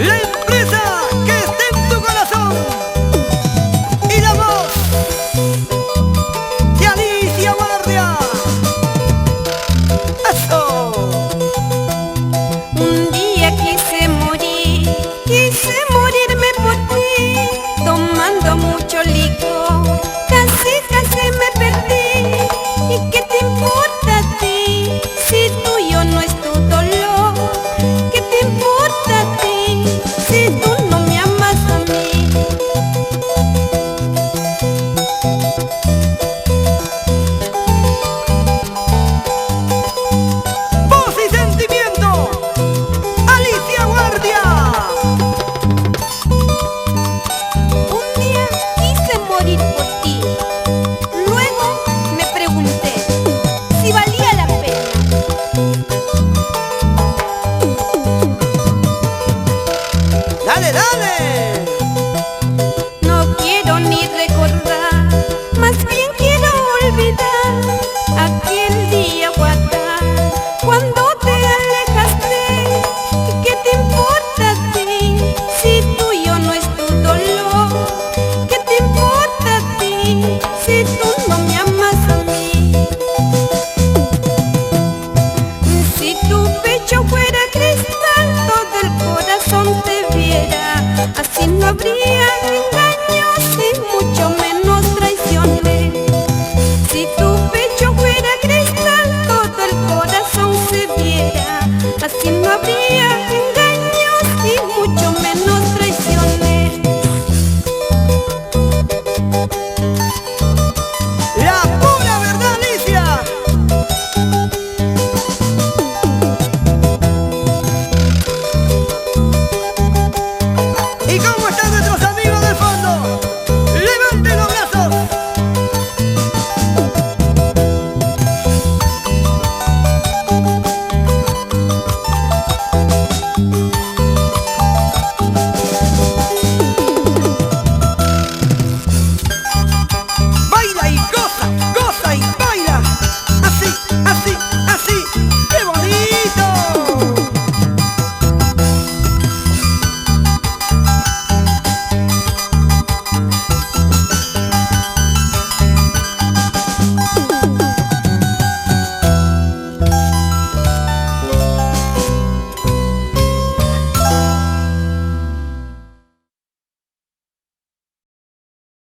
La empresa que esté en tu corazón. Y la voz de Alicia Guardia. ¡Eso! Un día quise morirme por ti, tomando mucho licor, casi me perdí. ¿Y qué te importa a ti, si tuyo no es tu dolor? ¿Qué te importa a ti, si tú no me amas a mí? Voz y sentimiento, Alicia Guardia. Un día quise morir por ti, luego me pregunté si valía la pena. ¡Dale, dale!